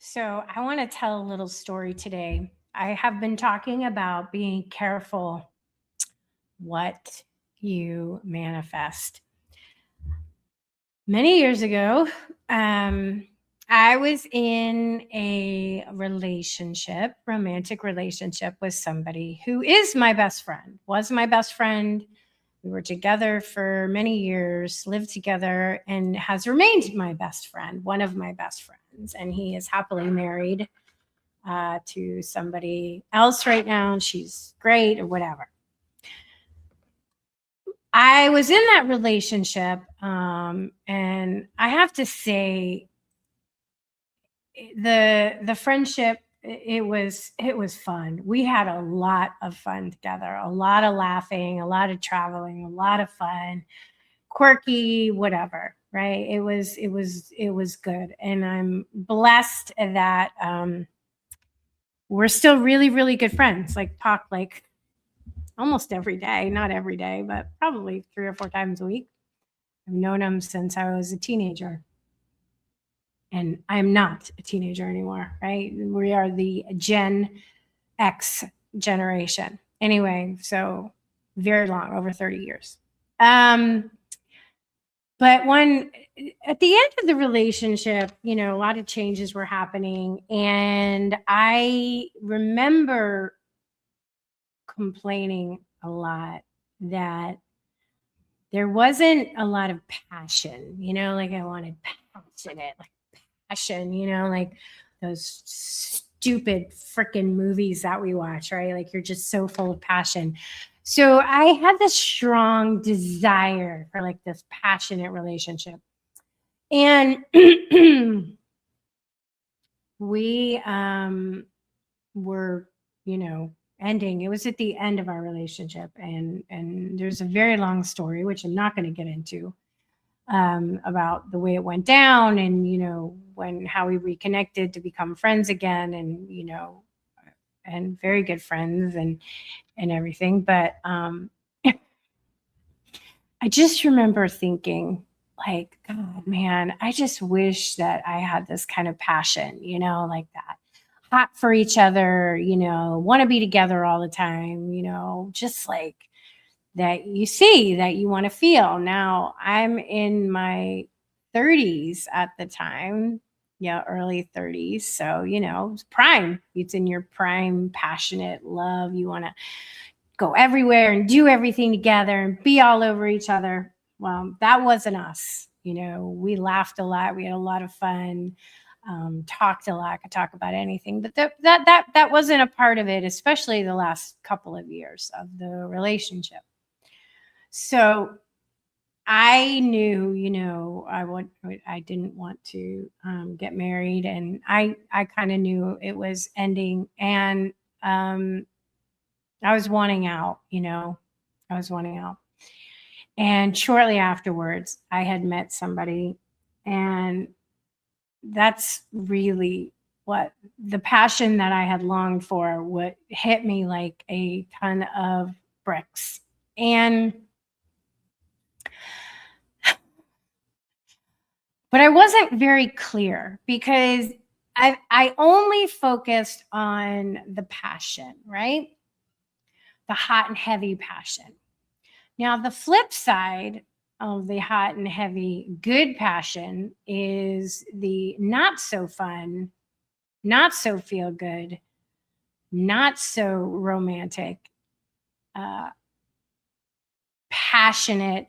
So, I want to tell a little story today. I have been talking about being careful what you manifest. Many years ago, I was in a romantic relationship with somebody who is my best friend, was my best friend. We were together for many years, lived together, and has remained my best friend, one of my best friends. And he is happily married to somebody else right now. And she's great or whatever. I was in that relationship, and I have to say, the friendship, it was fun. We had a lot of fun together, a lot of laughing, a lot of traveling, a lot of fun, quirky, whatever. Right? It was good, and I'm blessed that we're still really, really good friends. Like talk like almost every day, not every day, but probably 3 or 4 times a week. I've known him since I was a teenager. And I'm not a teenager anymore, right? We are the Gen X generation. Anyway, so very long, over 30 years. But at the end of the relationship, a lot of changes were happening. And I remember complaining a lot that there wasn't a lot of passion, like I wanted passionate, like passion, like those stupid freaking movies that we watch, right? Like you're just so full of passion. So I had this strong desire for like this passionate relationship. And we were, ending. It was at the end of our relationship, and there's a very long story which I'm not going to get into about the way it went down, and how we reconnected to become friends again, and very good friends and everything. But I just remember thinking, like, God, man, I just wish that I had this kind of passion, like that. Hot for each other, want to be together all the time, just like that you see, that you want to feel. Now, I'm in my 30s at the time. Yeah, early 30s. So, it's prime. It's in your prime, passionate love. You want to go everywhere and do everything together and be all over each other. Well, that wasn't us. We laughed a lot. We had a lot of fun. Talked a lot, could talk about anything, but that wasn't a part of it, especially the last couple of years of the relationship. So I knew, I didn't want to get married, and I kind of knew it was ending, and I was wanting out, I was wanting out. And shortly afterwards, I had met somebody, and that's really what the passion that I had longed for, what hit me like a ton of bricks. But I wasn't very clear because I only focused on the passion, right? The hot and heavy passion. Now, the flip side of the hot and heavy good passion is the not so fun, not so feel good, not so romantic, passionate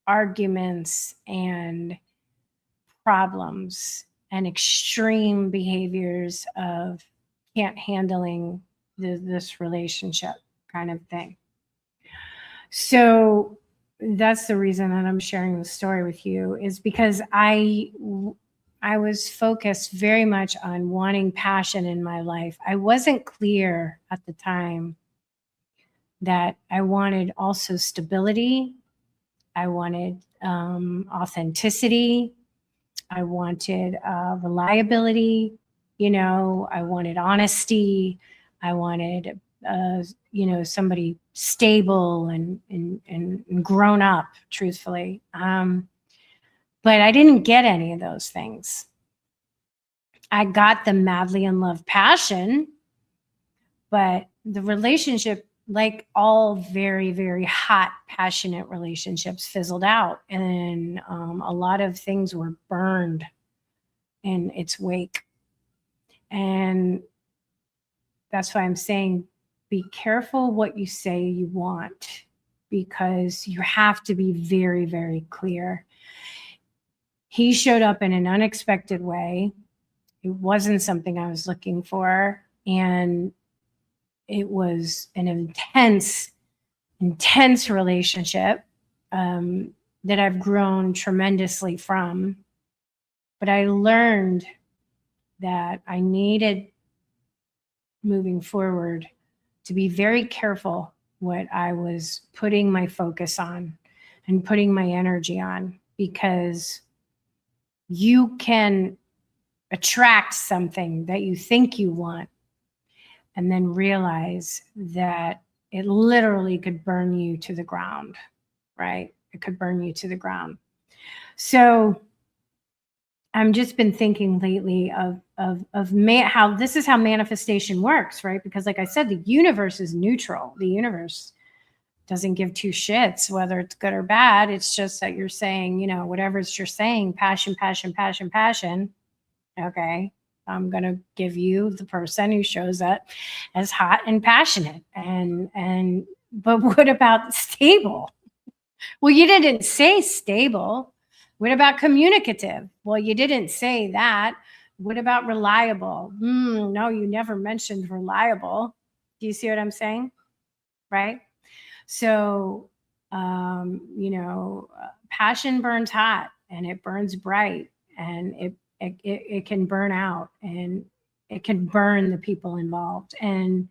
arguments and problems and extreme behaviors of can't handling this relationship kind of thing. So that's the reason that I'm sharing the story with you, is because I was focused very much on wanting passion in my life. I wasn't clear at the time that I wanted also stability. I wanted authenticity. I wanted reliability. I wanted honesty. I wanted, somebody stable and grown up, truthfully. But I didn't get any of those things. I got the madly in love passion, but the relationship, like all very, very hot, passionate relationships, fizzled out. And a lot of things were burned in its wake. And that's why I'm saying, be careful what you say you want, because you have to be very, very clear. He showed up in an unexpected way. It wasn't something I was looking for. And it was an intense, intense relationship that I've grown tremendously from. But I learned that I needed, moving forward, to be very careful what I was putting my focus on and putting my energy on, because you can attract something that you think you want and then realize that it literally could burn you to the ground, right? It could burn you to the ground. So I've just been thinking lately of how this is how manifestation works, right? Because like I said, the universe is neutral. The universe doesn't give two shits whether it's good or bad. It's just that you're saying, you know, whatever you're saying, passion, passion, passion, passion. Okay, I'm going to give you the person who shows up as hot and passionate. But what about stable? Well, you didn't say stable. What about communicative? Well, you didn't say that. What about reliable? No, you never mentioned reliable. Do you see what I'm saying? Right? So, you know, passion burns hot and it burns bright, and it can burn out, and it can burn the people involved. And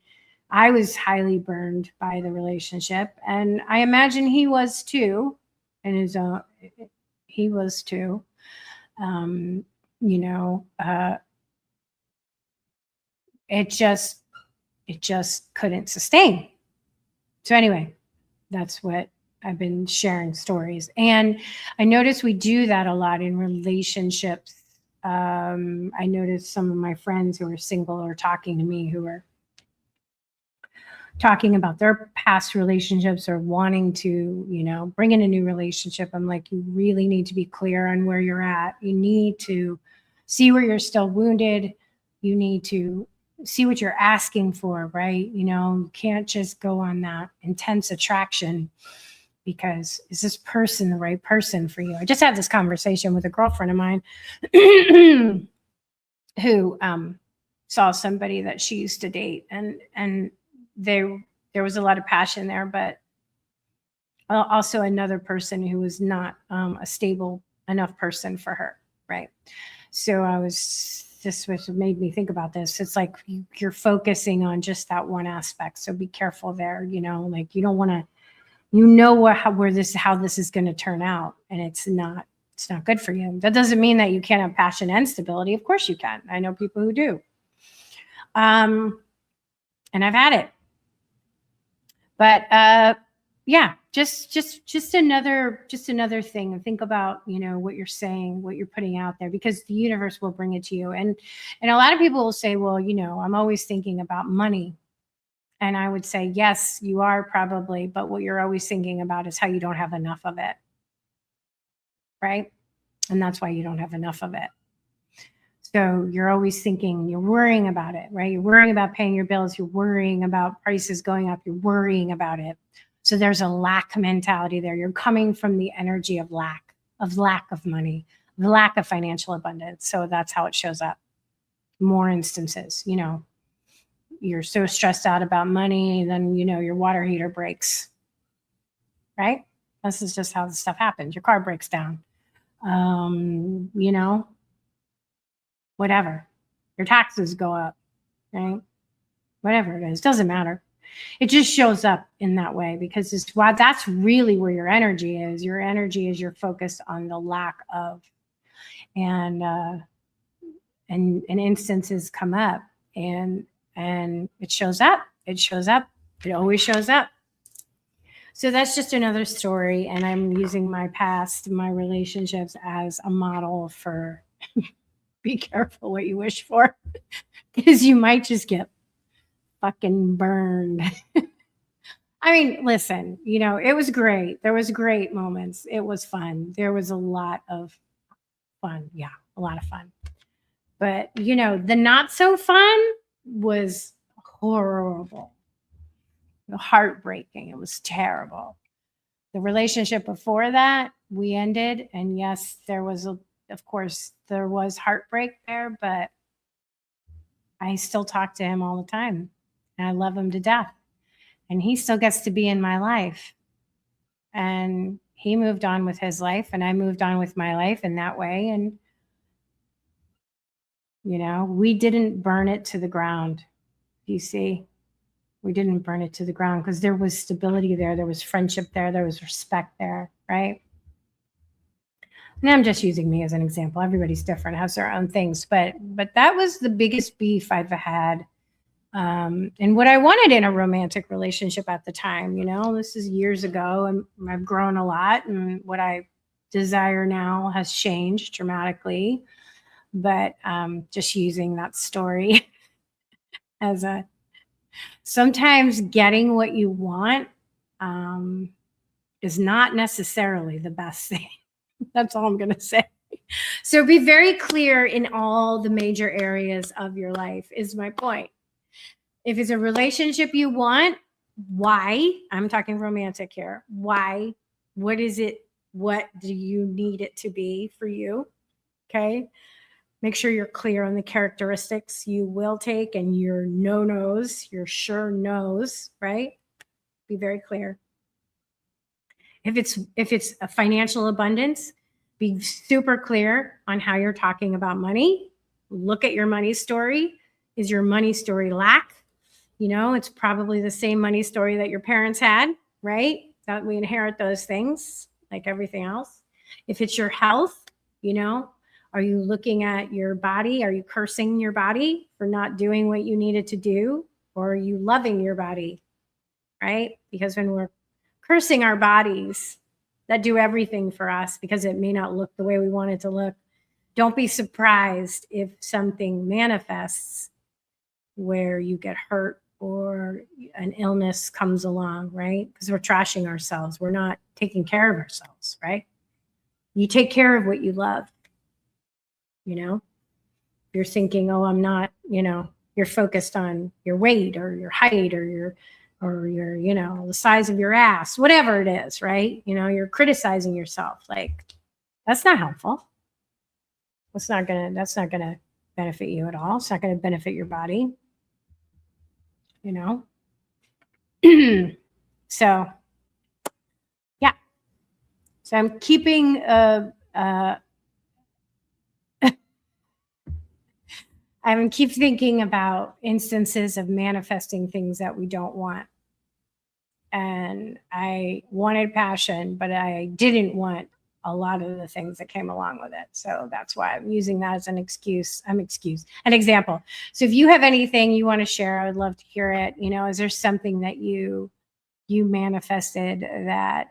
I was highly burned by the relationship, and I imagine he was too, and he was too. You know, it just couldn't sustain. So anyway, that's what I've been sharing stories. And I notice we do that a lot in relationships. I noticed some of my friends who are single are talking to me, who are talking about their past relationships or wanting to, you know, bring in a new relationship. I'm like, you really need to be clear on where you're at. You need to see where you're still wounded. You need to see what you're asking for, right? You know, you can't just go on that intense attraction, because is this person the right person for you? I just had this conversation with a girlfriend of mine who saw somebody that she used to date, and there was a lot of passion there, but also another person who was not a stable enough person for her, right? So this was made me think about this. It's like you're focusing on just that one aspect, so be careful there. You know, like you don't want to, you know, how this is going to turn out, and it's not good for you. That doesn't mean that you can't have passion and stability. Of course you can. I know people who do. And I've had it. But yeah, just another thing. And think about, you know, what you're saying, what you're putting out there, because the universe will bring it to you. And a lot of people will say, well, you know, I'm always thinking about money. And I would say, yes, you are probably, but what you're always thinking about is how you don't have enough of it. Right? And that's why you don't have enough of it. So you're always thinking, you're worrying about it, right? You're worrying about paying your bills. You're worrying about prices going up. You're worrying about it. So there's a lack mentality there. You're coming from the energy of lack of money, the lack of financial abundance. So that's how it shows up. More instances, you know, you're so stressed out about money, then, you know, your water heater breaks, right? This is just how this stuff happens. Your car breaks down, you know, whatever. Your taxes go up, right? Whatever it is, doesn't matter. It just shows up in that way, because that's really where your energy is. Your energy is you're focused on the lack of, and instances come up, and it shows up. It shows up. It always shows up. So that's just another story, and I'm using my past, my relationships, as a model for be careful what you wish for because you might just get fucking burned. I mean, listen, you know, it was great. There was great moments. It was fun. There was a lot of fun. Yeah, a lot of fun. But, you know, the not so fun was horrible, heartbreaking. It was terrible. The relationship before that, we ended. And yes, there was, of course, there was heartbreak there, but I still talk to him all the time. And I love him to death. And he still gets to be in my life. And he moved on with his life, and I moved on with my life in that way. And, you know, we didn't burn it to the ground. You see, we didn't burn it to the ground because there was stability there. There was friendship there. There was respect there, right? And I'm just using me as an example. Everybody's different, has their own things. But that was the biggest beef I've had. And what I wanted in a romantic relationship at the time, you know, this is years ago, and I've grown a lot, and what I desire now has changed dramatically. But just using that story as sometimes getting what you want is not necessarily the best thing. That's all I'm going to say. So be very clear in all the major areas of your life is my point. If it's a relationship you want, why? I'm talking romantic here. Why? What is it? What do you need it to be for you? Okay. Make sure you're clear on the characteristics you will take and your no-nos, your sure no's, right? Be very clear. If it's a financial abundance, be super clear on how you're talking about money. Look at your money story. Is your money story lack? You know, it's probably the same money story that your parents had, right? That we inherit those things like everything else. If it's your health, you know, are you looking at your body? Are you cursing your body for not doing what you needed to do? Or are you loving your body, right? Because when we're cursing our bodies that do everything for us because it may not look the way we want it to look, don't be surprised if something manifests where you get hurt or an illness comes along, right? Because we're trashing ourselves. We're not taking care of ourselves, right? You take care of what you love, you know? You're thinking, oh, I'm not, you know, you're focused on your weight or your height or your, you know, the size of your ass, whatever it is, right? You know, you're criticizing yourself. Like, that's not helpful. That's not gonna benefit you at all. It's not gonna benefit your body. You know? So, yeah. So I'm keeping I keep thinking about instances of manifesting things that we don't want. And I wanted passion, but I didn't want a lot of the things that came along with it. So that's why I'm using that as an an example. So if you have anything you want to share, I would love to hear it. You know, is there something that you manifested that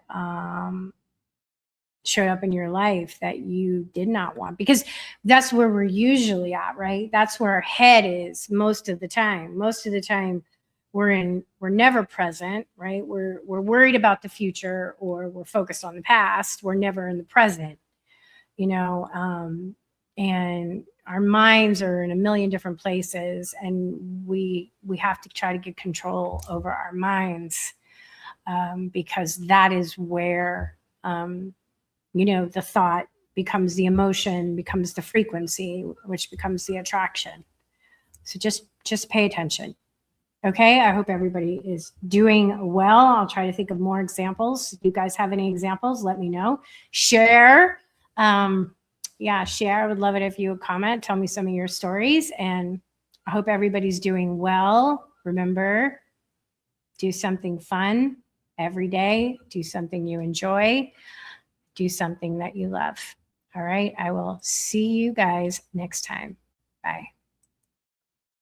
showed up in your life that you did not want? Because that's where we're usually at, right? That's where our head is most of the time. Most of the time we're never present, right? We're worried about the future, or we're focused on the past. We're never in the present, you know, and our minds are in a million different places, and we have to try to get control over our minds, because that is where, you know, the thought becomes the emotion, becomes the frequency, which becomes the attraction. So just pay attention. Okay, I hope everybody is doing well. I'll try to think of more examples. If you guys have any examples, let me know. Share. Yeah, share. I would love it if you would comment. Tell me some of your stories. And I hope everybody's doing well. Remember, do something fun every day. Do something you enjoy. Do something that you love. All right, I will see you guys next time. Bye.